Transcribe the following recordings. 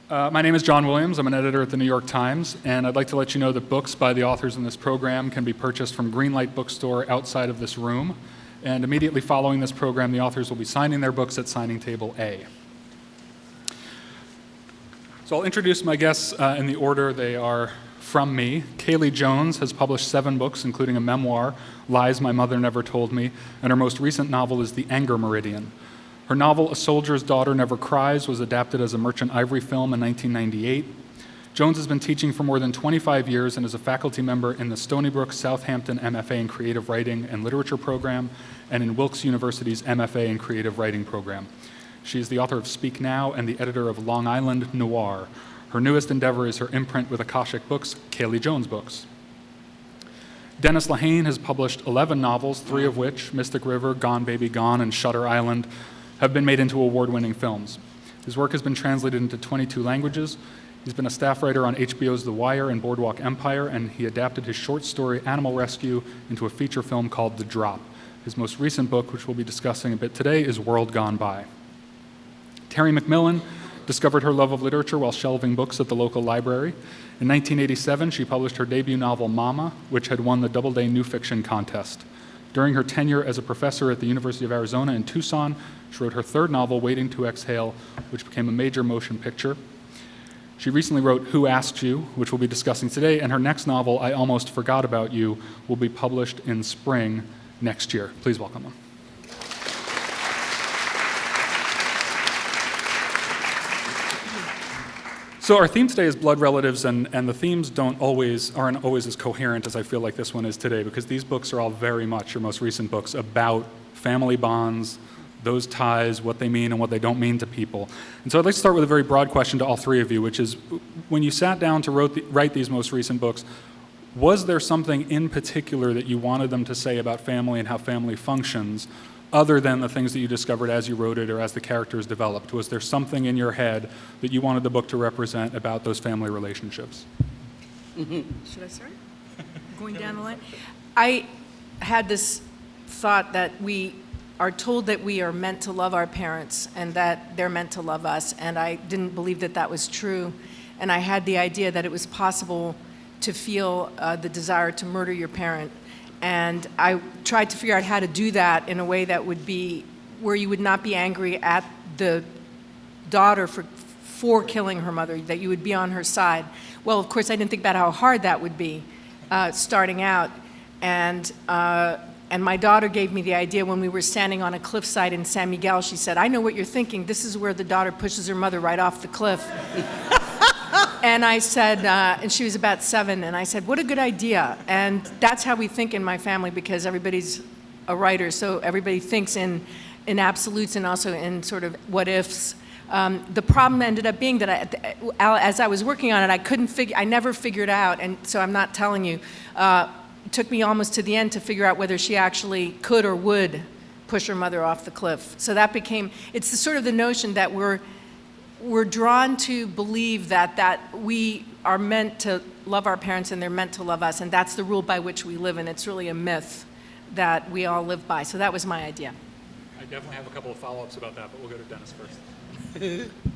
My name is John Williams. I'm an editor at the New York Times, and I'd like to let you know that books by the authors in this program can be purchased from Greenlight Bookstore outside of this room. And immediately following this program, the authors will be signing their books at signing table A. So I'll introduce my guests in the order they are from me. Kaylie Jones has published 7 books, including a memoir, Lies My Mother Never Told Me, and her most recent novel is The Anger Meridian. Her novel, A Soldier's Daughter Never Cries, was adapted as a Merchant Ivory film in 1998. Jones has been teaching for more than 25 years and is a faculty member in the Stony Brook Southampton MFA in Creative Writing and Literature program and in Wilkes University's MFA in Creative Writing program. She is the author of Speak Now and the editor of Long Island Noir. Her newest endeavor is her imprint with Akashic Books, Kaylie Jones Books. Dennis Lehane has published 11 novels, 3 of which, Mystic River, Gone Baby Gone, and Shutter Island, have been made into award-winning films. His work has been translated into 22 languages. He's been a staff writer on HBO's The Wire and Boardwalk Empire, and he adapted his short story Animal Rescue into a feature film called The Drop. His most recent book, which we'll be discussing a bit today, is World Gone By. Terry McMillan discovered her love of literature while shelving books at the local library. In 1987, she published her debut novel, Mama, which had won the Doubleday New Fiction Contest. During her tenure as a professor at the University of Arizona in Tucson, she wrote her 3rd novel, Waiting to Exhale, which became a major motion picture. She recently wrote Who Asked You, which we'll be discussing today, and her next novel, I Almost Forgot About You, will be published in spring next year. Please welcome them. So our theme today is blood relatives, and the themes aren't always as coherent as I feel like this one is today, because these books are all very much, your most recent books, about family bonds, those ties, what they mean and what they don't mean to people. And so I'd like to start with a very broad question to all 3 of you, which is, when you sat down to write these most recent books, was there something in particular that you wanted them to say about family and how family functions, other than the things that you discovered as you wrote it or as the characters developed? Was there something in your head that you wanted the book to represent about those family relationships? Should I start? Going down the line? I had this thought that we are told that we are meant to love our parents and that they're meant to love us, and I didn't believe that that was true. And I had the idea that it was possible to feel the desire to murder your parent. And I tried to figure out how to do that in a way that would be where you would not be angry at the daughter for killing her mother, that you would be on her side. Well, of course, I didn't think about how hard that would be starting out. And my daughter gave me the idea when we were standing on a cliffside in San Miguel. She said, I know what you're thinking. This is where the daughter pushes her mother right off the cliff. And I said, and she was about 7, and I said, what a good idea. And that's how we think in my family, because everybody's a writer, so everybody thinks in absolutes and also in sort of what ifs. The problem ended up being that as I was working on it, I never figured out, and so I'm not telling you, it took me almost to the end to figure out whether she actually could or would push her mother off the cliff. So that became, it's the sort of the notion that we're drawn to believe that we are meant to love our parents and they're meant to love us, and that's the rule by which we live, and it's really a myth that we all live by. So that was my idea. I definitely have a couple of follow-ups about that, but we'll go to Dennis first.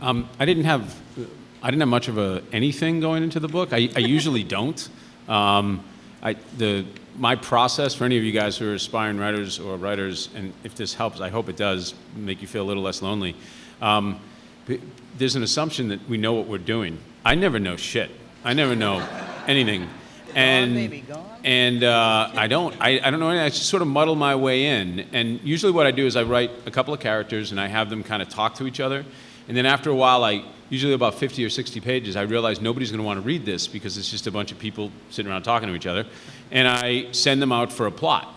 I didn't have much of anything going into the book. I usually don't. My process, for any of you guys who are aspiring writers or writers, and if this helps, I hope it does make you feel a little less lonely. There's an assumption that we know what we're doing. I never know shit. I never know anything. And I don't know anything. I just sort of muddle my way in. And usually what I do is I write a couple of characters and I have them kind of talk to each other. And then after a while, usually about 50 or 60 pages, I realize nobody's going to want to read this because it's just a bunch of people sitting around talking to each other. And I send them out for a plot.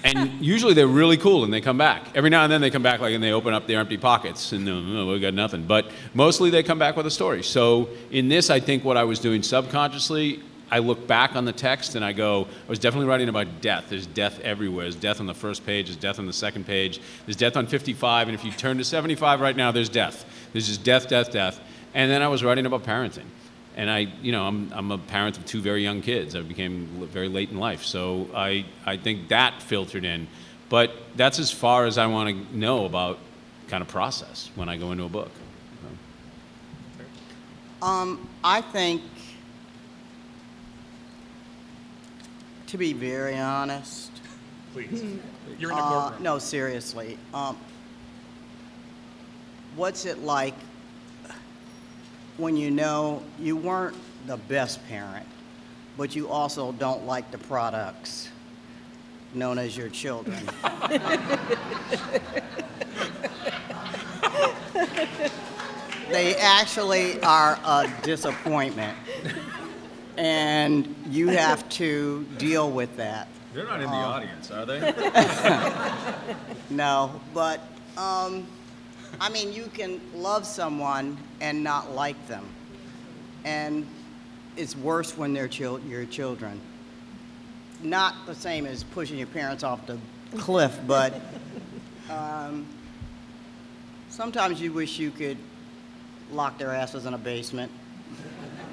And usually they're really cool and they come back. Every now and then they come back and they open up their empty pockets and we got nothing. But mostly they come back with a story. So in this, I think what I was doing subconsciously, I look back on the text and I go, I was definitely writing about death. There's death everywhere. There's death on the first page. There's death on the second page. There's death on 55. And if you turn to 75 right now, there's death. There's just death, death, death. And then I was writing about parenting. And I'm a parent of 2 very young kids. I became very late in life. So I think that filtered in. But that's as far as I want to know about kind of process when I go into a book. I think, to be very honest, Please. You're in a courtroom. no, seriously, what's it like when you know you weren't the best parent, but you also don't like the products known as your children? They actually are a disappointment, and you have to deal with that. They're not in the audience, are they? No, but I mean, you can love someone and not like them, and it's worse when they're your children. Not the same as pushing your parents off the cliff, but sometimes you wish you could lock their asses in a basement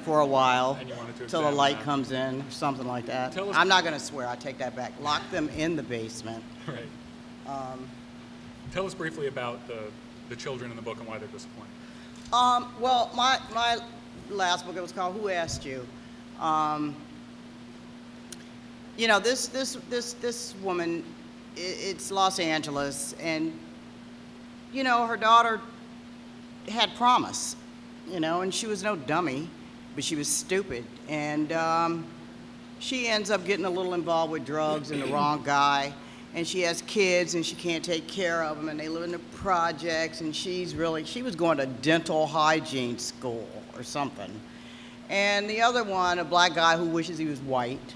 for a while And you wanted to till the examine light that. comes in, something like that. Tell us- I'm not going to swear, I take that back. Lock them in the basement. Right. Tell us briefly about the children in the book and why they're disappointed. Well, my last book, it was called Who Asked You? You know, this woman, it's Los Angeles, and, you know, her daughter had promise, you know, and she was no dummy, but she was stupid. And she ends up getting a little involved with drugs and the wrong guy. And she has kids and she can't take care of them, and they live in the projects, and she was going to dental hygiene school or something. And the other one, a black guy who wishes he was white,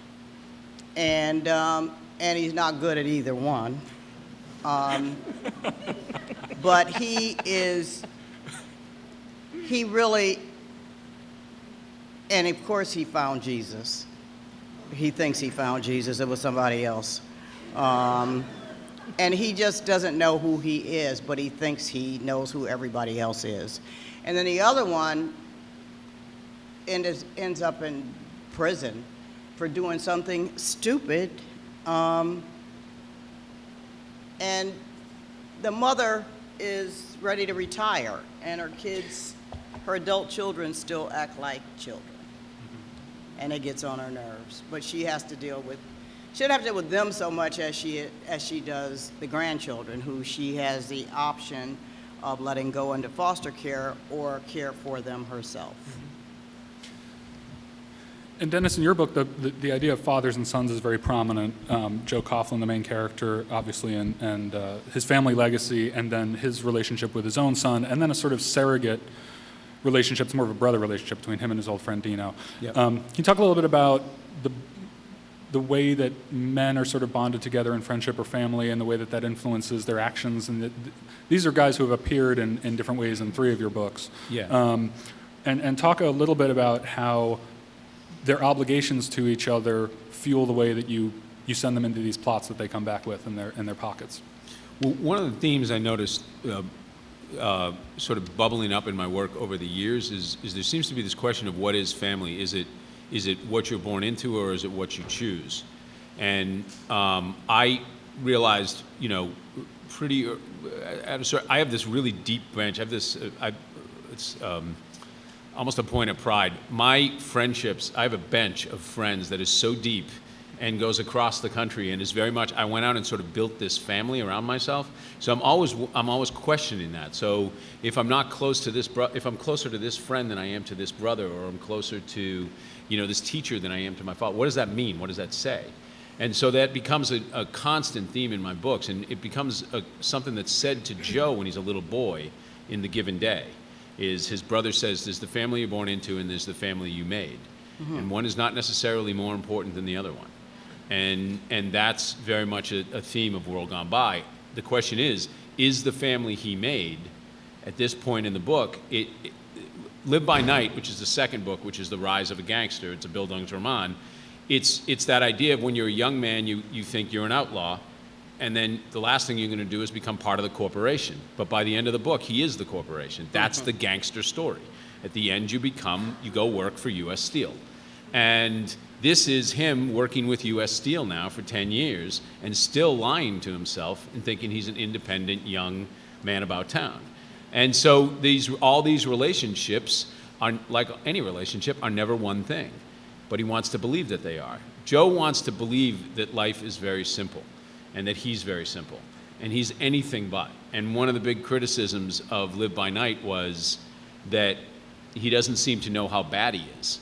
and he's not good at either one. But he really, and of course he found Jesus. He thinks he found Jesus, it was somebody else. And he just doesn't know who he is, but he thinks he knows who everybody else is. And then the other one ends up in prison for doing something stupid. And the mother is ready to retire, and her adult children still act like children. And it gets on her nerves. But she has to deal with She doesn't have to deal with them so much as she does the grandchildren, who she has the option of letting go into foster care or care for them herself. And Dennis, in your book, the idea of fathers and sons is very prominent. Joe Coughlin, the main character, obviously, and his family legacy, and then his relationship with his own son, and then a sort of surrogate relationship. It's more of a brother relationship between him and his old friend Dino. Yep. Can you talk a little bit about the way that men are sort of bonded together in friendship or family, and the way that influences their actions? And these are guys who have appeared in different ways in 3 of your books. Yeah. And talk a little bit about how their obligations to each other fuel the way that you send them into these plots that they come back with in their pockets. Well, one of the themes I noticed sort of bubbling up in my work over the years is there seems to be this question of what is family? Is it what you're born into, or is it what you choose? And I realized, you know, I have this really deep branch. I have this, it's almost a point of pride. My friendships, I have a bench of friends that is so deep and goes across the country, and is very much, I went out and sort of built this family around myself. So I'm always questioning that. So if I'm not close to if I'm closer to this friend than I am to this brother, or I'm closer to, you know, this teacher than I am to my father, what does that mean? What does that say? And so that becomes a constant theme in my books, and it becomes something that's said to Joe when he's a little boy in The Given Day. Is his brother says, there's the family you're born into and there's the family you made. Mm-hmm. And one is not necessarily more important than the other one. And that's very much a theme of World Gone By. The question is the family he made at this point in the book, Live by Night, which is the second book, which is the rise of a gangster, it's a Bildungsroman roman, it's that idea of when you're a young man, you think you're an outlaw, and then the last thing you're going to do is become part of the corporation. But by the end of the book, he is the corporation. That's the gangster story. At the end, you go work for U.S. Steel. And this is him working with U.S. Steel now for 10 years and still lying to himself and thinking he's an independent young man about town. And so all these relationships are, like any relationship, are never one thing. But he wants to believe that they are. Joe wants to believe that life is very simple and that he's very simple. And he's anything but. And one of the big criticisms of Live by Night was that he doesn't seem to know how bad he is.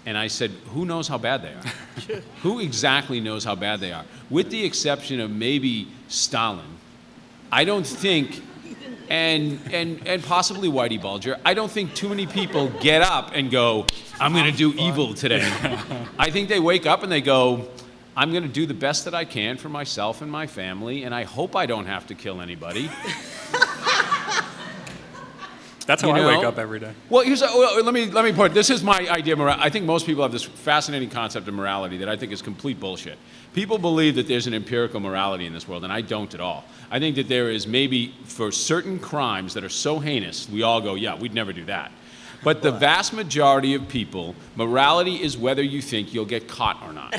And I said, who knows how bad they are? Who exactly knows how bad they are? With the exception of maybe Stalin, I don't think, and possibly Whitey Bulger, I don't think too many people get up and go, I'm going to do evil today. I think they wake up and they go, I'm going to do the best that I can for myself and my family, and I hope I don't have to kill anybody. That's how I wake up every day. Well, let me put it. This is my idea of morality. I think most people have this fascinating concept of morality that I think is complete bullshit. People believe that there's an empirical morality in this world, and I don't at all. I think that there is maybe for certain crimes that are so heinous, we all go, yeah, we'd never do that. But the vast majority of people, morality is whether you think you'll get caught or not.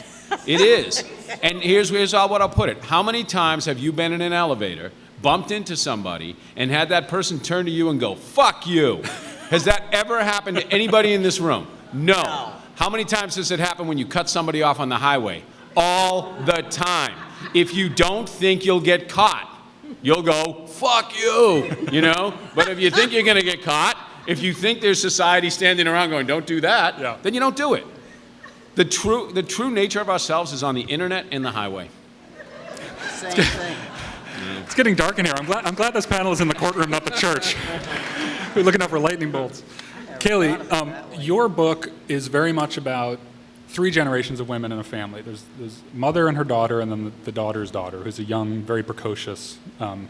It is. And here's what I'll put it. How many times have you been in an elevator, bumped into somebody, and had that person turn to you and go, fuck you? Has that ever happened to anybody in this room? No. How many times does it happen when you cut somebody off on the highway? All the time. If you don't think you'll get caught, you'll go, fuck you, you know? But if you think you're going to get caught, if you think there's society standing around going, don't do that, then you don't do it. The true nature of ourselves is on the internet and the highway. Same thing. It's getting dark in here. I'm glad this panel is in the courtroom, not the church. We're looking out for lightning bolts. Kaylie, your book is very much about 3 generations of women in a family. There's mother and her daughter, and then the daughter's daughter, who's a young, very precocious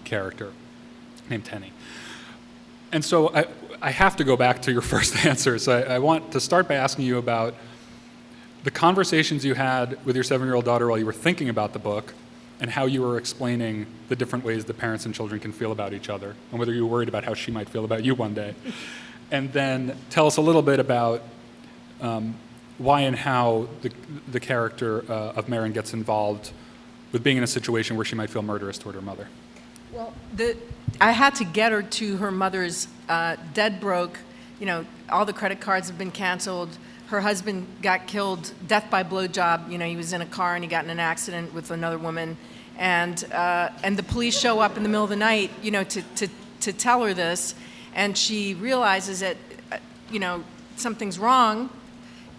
character named Tenny. And so I have to go back to your first answer. So I want to start by asking you about the conversations you had with your 7-year-old daughter while you were thinking about the book, and how you were explaining the different ways that parents and children can feel about each other, and whether you were worried about how she might feel about you one day. And then tell us a little bit about why and how the character of Marin gets involved with being in a situation where she might feel murderous toward her mother. Well, I had to get her to her mother's dead broke, all the credit cards have been canceled. Her husband got killed, death by blowjob. He was in a car and he got in an accident with another woman. And the police show up in the middle of the night, to tell her this. And she realizes that, something's wrong.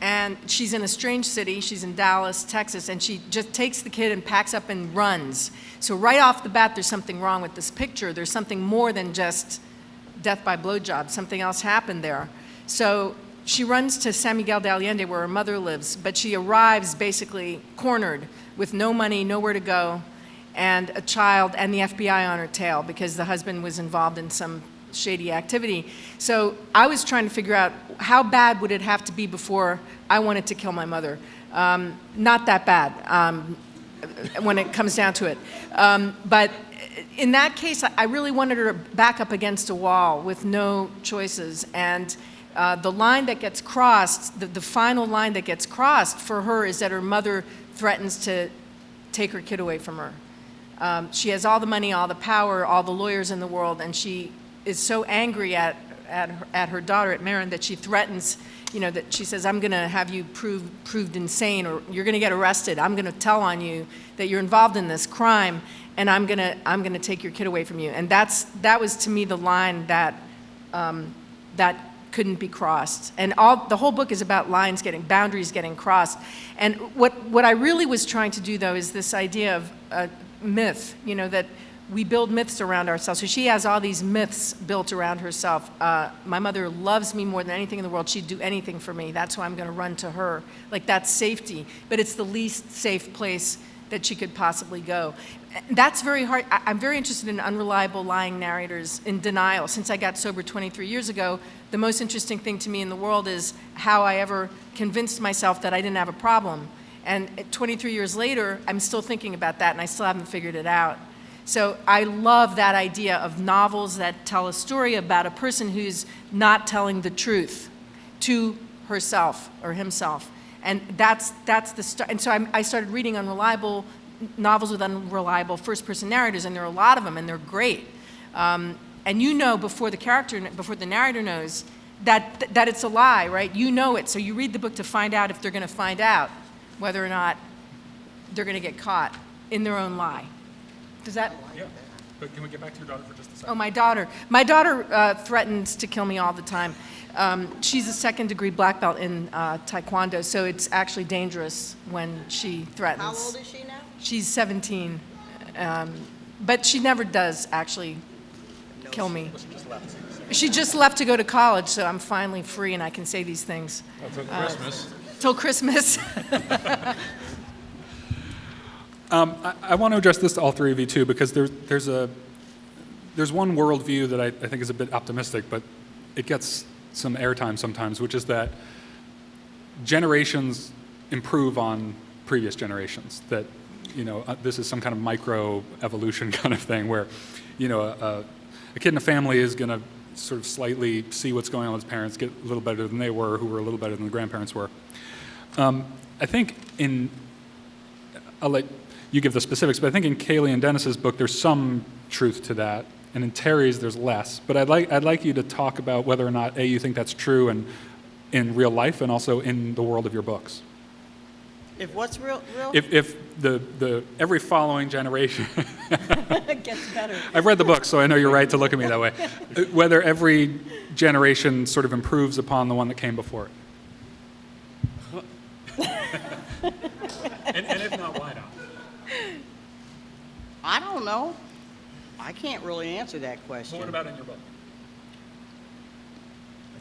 And she's in a strange city. She's in Dallas, Texas. And she just takes the kid and packs up and runs. So right off the bat, there's something wrong with this picture. There's something more than just death by blowjob. Something else happened there. So she runs to San Miguel de Allende, where her mother lives, but she arrives basically cornered with no money, nowhere to go, and a child and the FBI on her tail because the husband was involved in some shady activity. So I was trying to figure out how bad would it have to be before I wanted to kill my mother. Not that bad when it comes down to it. But in that case, I really wanted her to back up against a wall with no choices. And the line that gets crossed, the final line that gets crossed for her is that her mother threatens to take her kid away from her. She has all the money, all the power, all the lawyers in the world, and she is so angry at her daughter, at Marin, that she threatens, that she says, I'm going to have you proved insane, or you're going to get arrested. I'm going to tell on you that you're involved in this crime, and I'm going to take your kid away from you. And that was to me the line that couldn't be crossed. And the whole book is about boundaries getting crossed. And what I really was trying to do, though, is this idea of myth, that we build myths around ourselves. So she has all these myths built around herself. My mother loves me more than anything in the world. She'd do anything for me. That's why I'm going to run to her. Like, that's safety. But it's the least safe place that she could possibly go. That's very hard. I'm very interested in unreliable, lying narrators in denial. Since I got sober 23 years ago, the most interesting thing to me in the world is how I ever convinced myself that I didn't have a problem. And 23 years later, I'm still thinking about that, and I still haven't figured it out. So I love that idea of novels that tell a story about a person who's not telling the truth to herself or himself. And that's the start. And so I started reading unreliable novels with unreliable first-person narrators, and there are a lot of them, and they're great. And before the narrator knows that it's a lie, right? You know it, so you read the book to find out if they're going to find out whether or not they're going to get caught in their own lie. Does that? Yeah. But can we get back to your daughter for just a second? Oh, my daughter. My daughter threatens to kill me all the time. She's a second-degree black belt in Taekwondo, so it's actually dangerous when she threatens. How old is she now? She's 17, but she never does actually kill me. She just left to go to college, so I'm finally free and I can say these things. Until Christmas. Till Christmas. I want to address this to all three of you too, because there's one worldview that I think is a bit optimistic, but it gets some airtime sometimes, which is that generations improve on previous generations. That this is some kind of micro evolution kind of thing, where a kid in a family is going to sort of slightly see what's going on with his parents, get a little better than they were, who were a little better than the grandparents were. I think I'll let you give the specifics, but I think in Kaylie and Dennis's book, there's some truth to that, and in Terry's, there's less. But I'd like you to talk about whether or not, A, you think that's true and in real life and also in the world of your books. If what's real? If the every following generation, It gets better. I've read the book, so I know you're right to look at me that way, whether every generation sort of improves upon the one that came before it. and if not, why not? I don't know. I can't really answer that question. Well, what about in your book?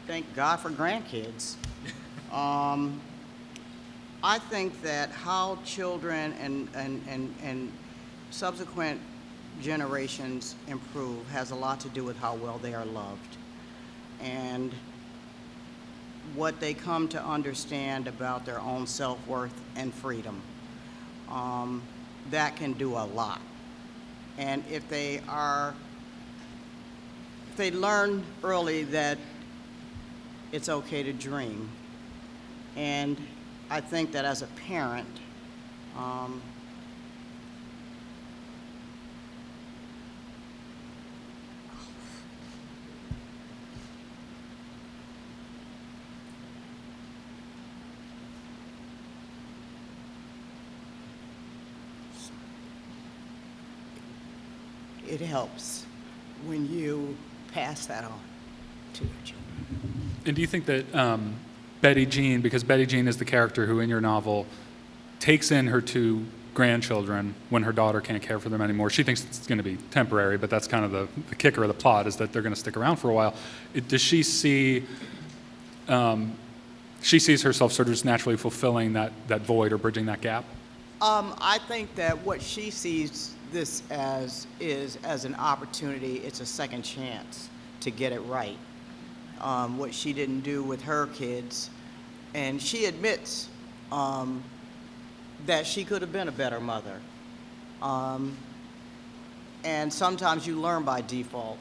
Thank God for grandkids. I think that how children and subsequent generations improve has a lot to do with how well they are loved and what they come to understand about their own self-worth and freedom. That can do a lot. And if they learn early that it's okay to dream, and I think that as a parent, it helps when you pass that on to your children. And do you think that Betty Jean, because Betty Jean is the character who in your novel takes in her two grandchildren when her daughter can't care for them anymore. She thinks it's going to be temporary, but that's kind of the kicker of the plot, is that they're going to stick around for a while. Does she see, she sees herself sort of just naturally fulfilling that void or bridging that gap? I think that what she sees this as is as an opportunity. It's a second chance to get it right. What she didn't do with her kids, and she admits that she could have been a better mother. And sometimes you learn by default,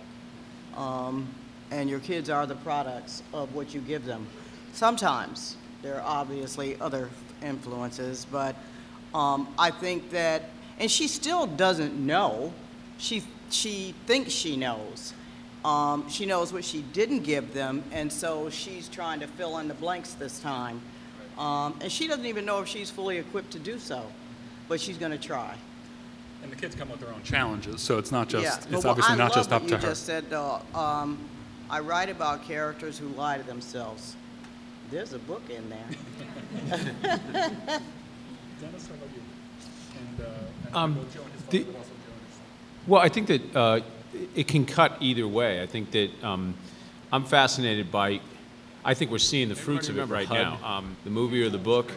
and your kids are the products of what you give them. Sometimes there are obviously other influences, but I think that, and she still doesn't know. She thinks she knows. She knows what she didn't give them, and so she's trying to fill in the blanks this time. And she doesn't even know if she's fully equipped to do so, but she's going to try. And the kids come with their own challenges, so it's not just, Yeah, it's but obviously not just up I love to what you her. just said, though. I write about characters who lie to themselves. There's a book in there. Dennis, how about you? And both Joe and his father, but also Joe and his son. Well, I think that it can cut either way. I think that I'm fascinated by, I think we're seeing the fruits of it right now. The movie or the book.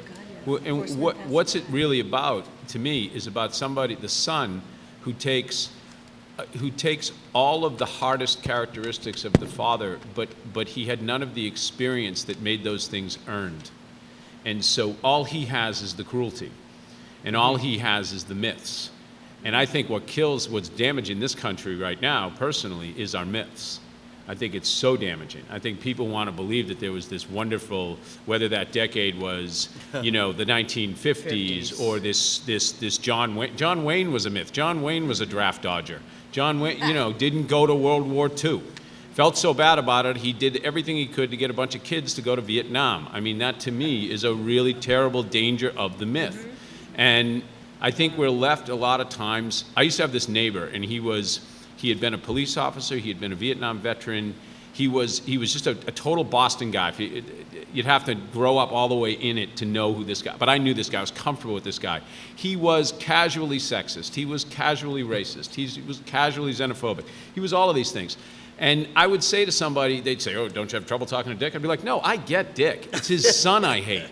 And what's it really about, to me, is about somebody, the son, who takes all of the hardest characteristics of the father, but he had none of the experience that made those things earned. And so all he has is the cruelty, and all he has is the myths. And I think what's damaging this country right now, personally, is our myths. I think it's so damaging. I think people want to believe that there was this wonderful, whether that decade was, the 1950s or this John Wayne. John Wayne was a myth. John Wayne was a draft dodger. John Wayne, didn't go to World War II. felt so bad about it, he did everything he could to get a bunch of kids to go to Vietnam. I mean, that to me is a really terrible danger of the myth. And I think we're left a lot of times. I used to have this neighbor, and he had been a police officer, he had been a Vietnam veteran. He was just a total Boston guy. You'd have to grow up all the way in it to know who this guy, but I knew this guy, I was comfortable with this guy. He was casually sexist, he was casually racist, he was casually xenophobic, he was all of these things. And I would say to somebody, they'd say, oh, don't you have trouble talking to Dick? I'd be like, no, I get Dick. It's his son I hate.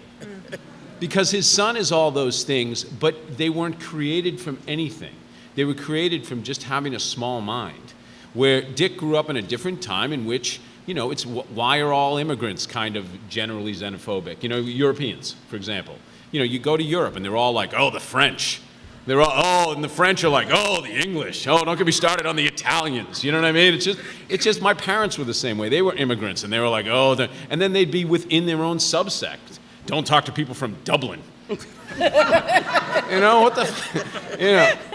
Because his son is all those things, but they weren't created from anything. They were created from just having a small mind. Where Dick grew up in a different time in which, it's why are all immigrants kind of generally xenophobic? Europeans, for example. You go to Europe and they're all like, oh, the French. They're all, and the French are like, oh, the English. Oh, don't get me started on the Italians. You know what I mean? It's just my parents were the same way. They were immigrants and they were like, oh, and then they'd be within their own subsect. Don't talk to people from Dublin. What the,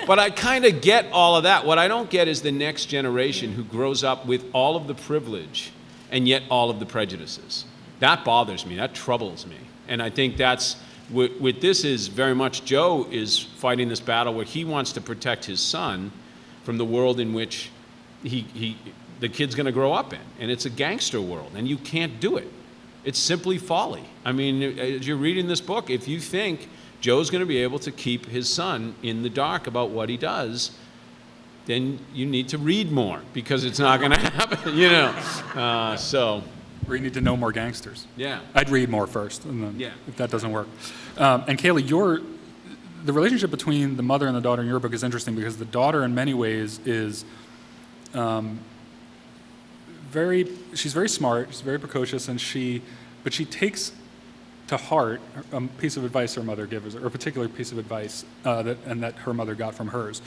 but I kind of get all of that. What I don't get is the next generation who grows up with all of the privilege and yet all of the prejudices. That bothers me, that troubles me. And I think that's, with this is very much Joe is fighting this battle where he wants to protect his son from the world in which the kid's gonna grow up in. And it's a gangster world, and you can't do it. It's simply folly. I mean, as you're reading this book, if you think Joe's going to be able to keep his son in the dark about what he does, then you need to read more, because it's not going to happen, so. Or you need to know more gangsters. Yeah. I'd read more first, and then Yeah. if that doesn't work. And Kaylie, the relationship between the mother and the daughter in your book is interesting, because the daughter in many ways is she's very smart, she's very precocious, but she takes to heart a piece of advice her mother gives her, or a particular piece of advice that her mother got from hers.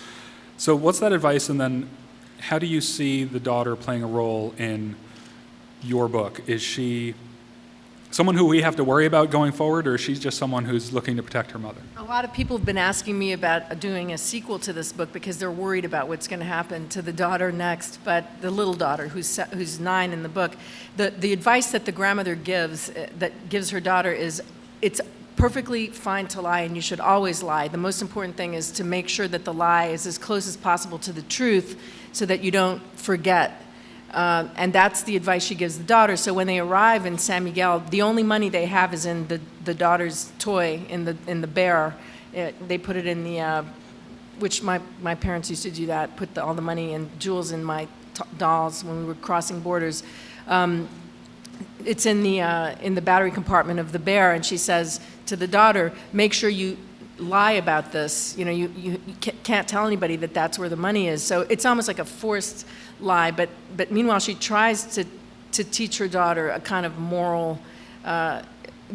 So what's that advice, and then how do you see the daughter playing a role in your book? Is she someone who we have to worry about going forward, or is she just someone who's looking to protect her mother? A lot of people have been asking me about doing a sequel to this book because they're worried about what's going to happen to the daughter next, but the little daughter who's 9 in the book. The advice that the grandmother gives her daughter is, it's perfectly fine to lie, and you should always lie. The most important thing is to make sure that the lie is as close as possible to the truth so that you don't forget. And that's the advice she gives the daughter. So when they arrive in San Miguel, the only money they have is in the daughter's toy, in the bear. They put it in the, which my parents used to do that, put all the money and jewels in my dolls when we were crossing borders. It's in the battery compartment of the bear, and she says to the daughter, make sure you lie about this. You can't tell anybody that that's where the money is. So it's almost like a forced lie, but meanwhile she tries to teach her daughter a kind of moral,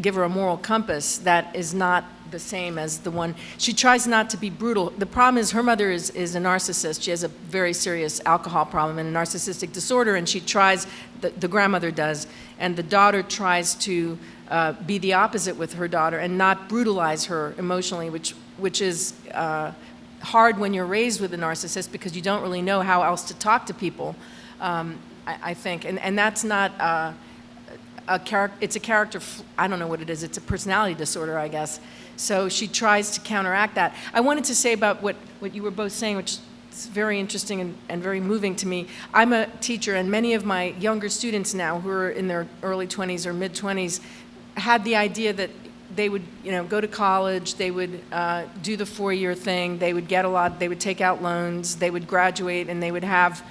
give her a moral compass that is not the same as the one. She tries not to be brutal. The problem is her mother is a narcissist. She has a very serious alcohol problem and a narcissistic disorder, and she tries, the grandmother does, and the daughter tries to be the opposite with her daughter and not brutalize her emotionally, which is hard when you're raised with a narcissist, because you don't really know how else to talk to people, I think. And that's not it's a character, I don't know what it is, it's a personality disorder, I guess. So she tries to counteract that. I wanted to say about what you were both saying, which is very interesting and very moving to me. I'm a teacher, and many of my younger students now, who are in their early 20s or mid-20s, had the idea that they would, go to college, they would do the 4-year thing, they would get they would take out loans, they would graduate, and they would have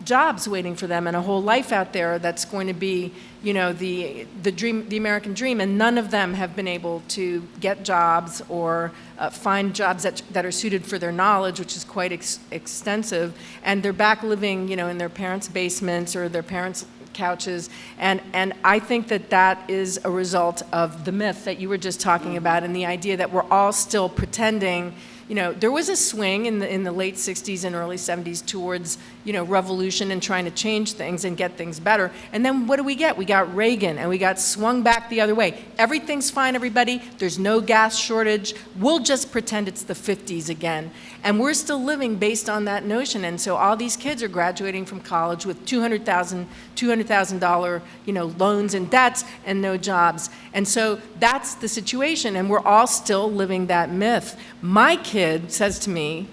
jobs waiting for them and a whole life out there that's going to be, the dream, the American dream. And none of them have been able to get jobs or find jobs that are suited for their knowledge, which is quite extensive. And they're back living, in their parents' basements or their parents' couches, and I think that is a result of the myth that you were just talking about, and the idea that we're all still pretending there was a swing in the late 60s and early 70s towards, revolution and trying to change things and get things better. And then what do we get? We got Reagan, and we got swung back the other way. Everything's fine, everybody. There's no gas shortage. We'll just pretend it's the 50s again. And we're still living based on that notion. And so all these kids are graduating from college with $200,000, loans and debts and no jobs. And so that's the situation, and we're all still living that myth. My kid says to me,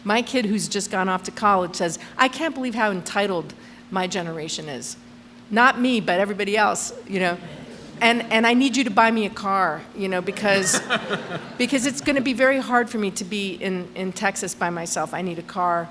my kid who's just gone off to college says, I can't believe how entitled my generation is. Not me, but everybody else, And I need you to buy me a car, because it's going to be very hard for me to be in Texas by myself. I need a car.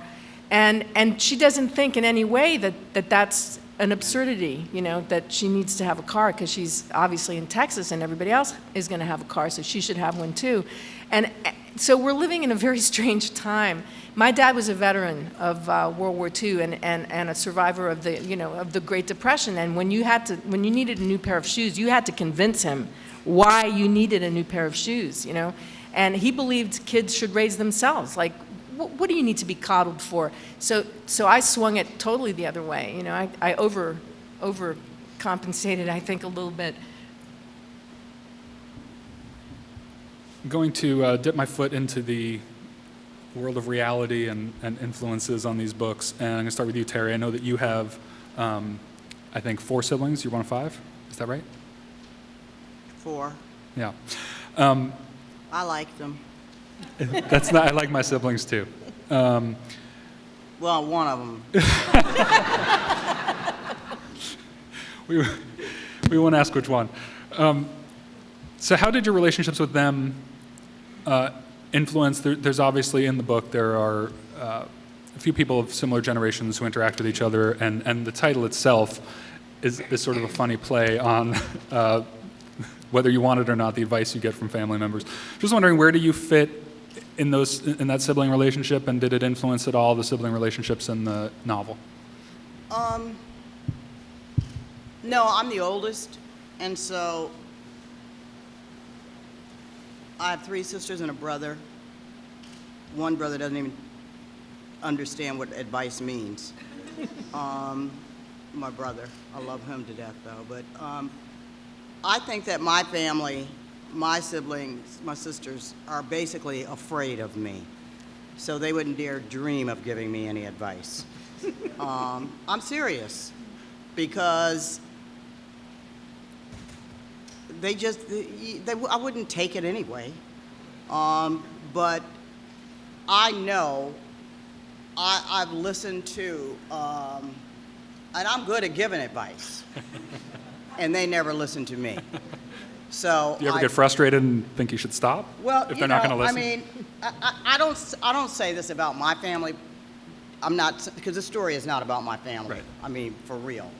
And she doesn't think in any way that's an absurdity, that she needs to have a car because she's obviously in Texas and everybody else is going to have a car, so she should have one too. And so we're living in a very strange time. My dad was a veteran of World War II and a survivor of the Great Depression. And when you needed a new pair of shoes, you had to convince him why you needed a new pair of shoes, And he believed kids should raise themselves. Like, what do you need to be coddled for? So I swung it totally the other way. I overcompensated, I think, a little bit. I'm going to dip my foot into the world of reality and influences on these books. And I'm going to start with you, Terry. I know that you have, I think, 4 siblings. You're one of 5. Is that right? 4. Yeah. I like them. I like my siblings too. Well, one of them. We won't ask which one. So how did your relationships with them influence? There's obviously in the book there are a few people of similar generations who interact with each other, and the title itself is sort of a funny play on whether you want it or not, the advice you get from family members. Just wondering, where do you fit in that sibling relationship, and did it influence at all the sibling relationships in the novel? No, I'm the oldest, and so I have 3 sisters and a brother. One brother doesn't even understand what advice means. My brother, I love him to death though, but I think that my family, my siblings, my sisters, are basically afraid of me. So they wouldn't dare dream of giving me any advice. I'm serious, because I wouldn't take it anyway. But I know, I've listened to, and I'm good at giving advice, and they never listen to me. So Do you ever get frustrated and think you should stop? Well, if they're not going to listen? I mean, I don't say this about my family. I'm not, because the story is not about my family. Right. I mean, for real.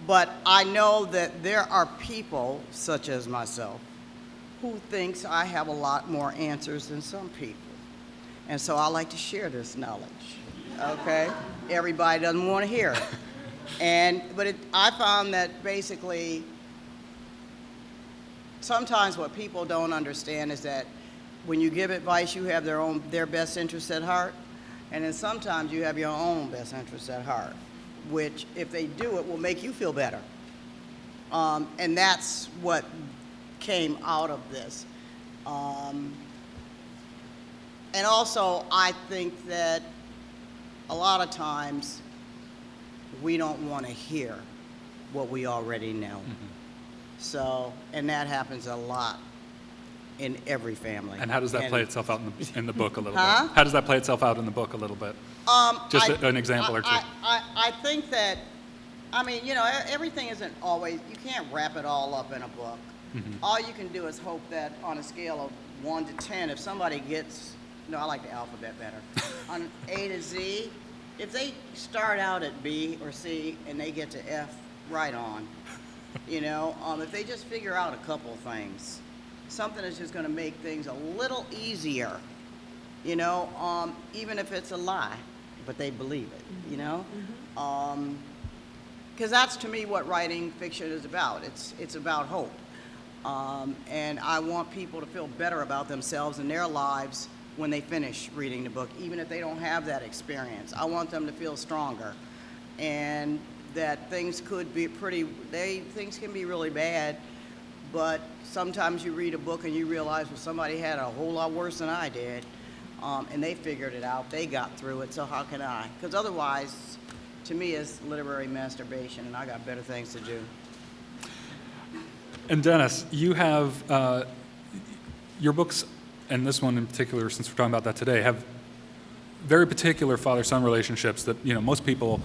But I know that there are people, such as myself, who thinks I have a lot more answers than some people. And so I like to share this knowledge, okay? Everybody doesn't want to hear it. But I found that basically, sometimes what people don't understand is that when you give advice, you have their best interests at heart, and then sometimes you have your own best interests at heart, which, if they do it, will make you feel better. And that's what came out of this. And also, I think that a lot of times we don't want to hear what we already know. Mm-hmm. So, and that happens a lot in every family. And how does that play itself out in the book a little Huh? bit? How does that play itself out in the book a little bit? Just an example or two. I think that, I mean, everything isn't always, you can't wrap it all up in a book. Mm-hmm. All you can do is hope that on a scale of 1 to 10, if somebody gets, I like the alphabet better, on A to Z, if they start out at B or C and they get to F, right on. If they just figure out a couple things, something that's just going to make things a little easier, even if it's a lie, but they believe it, because that's, to me, what writing fiction is about. It's about hope. And I want people to feel better about themselves and their lives when they finish reading the book, even if they don't have that experience. I want them to feel stronger, and that things could be things can be really bad, but sometimes you read a book and you realize, well, somebody had a whole lot worse than I did, and they figured it out, they got through it, so how can I? Because otherwise, to me, it's literary masturbation, and I got better things to do. And Dennis, you have your books, and this one in particular, since we're talking about that today, have very particular father-son relationships that most people.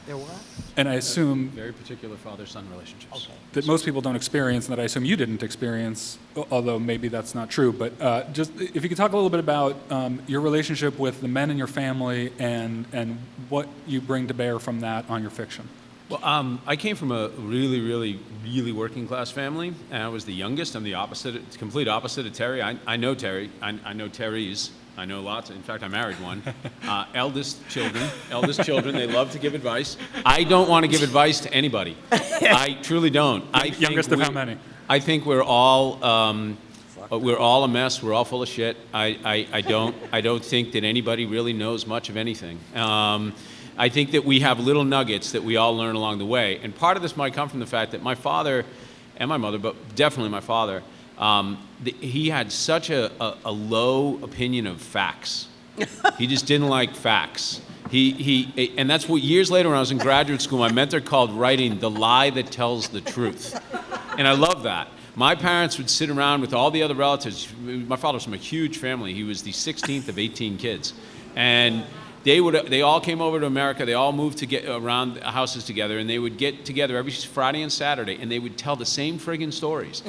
There what? And I assume Very particular father-son relationships. Okay. that most people don't experience, and that I assume you didn't experience, although maybe that's not true. But just if you could talk a little bit about your relationship with the men in your family and what you bring to bear from that on your fiction. Well, I came from a really, really, really working class family, and I was the youngest. I'm the complete opposite of Terry. I know Terry. I know Terry's. I know lots. In fact, I married one. Eldest children. They love to give advice. I don't want to give advice to anybody. I truly don't. Youngest of how many? I think we're all a mess. We're all full of shit. I don't think that anybody really knows much of anything. I think that we have little nuggets that we all learn along the way. And part of this might come from the fact that my father and my mother, but definitely my father, he had such a low opinion of facts. He just didn't like facts. And that's what years later when I was in graduate school, my mentor called writing the lie that tells the truth. And I love that. My parents would sit around with all the other relatives. My father was from a huge family. He was the 16th of 18 kids. And they all came over to America. They all moved to get around houses together, and they would get together every Friday and Saturday, and they would tell the same friggin' stories.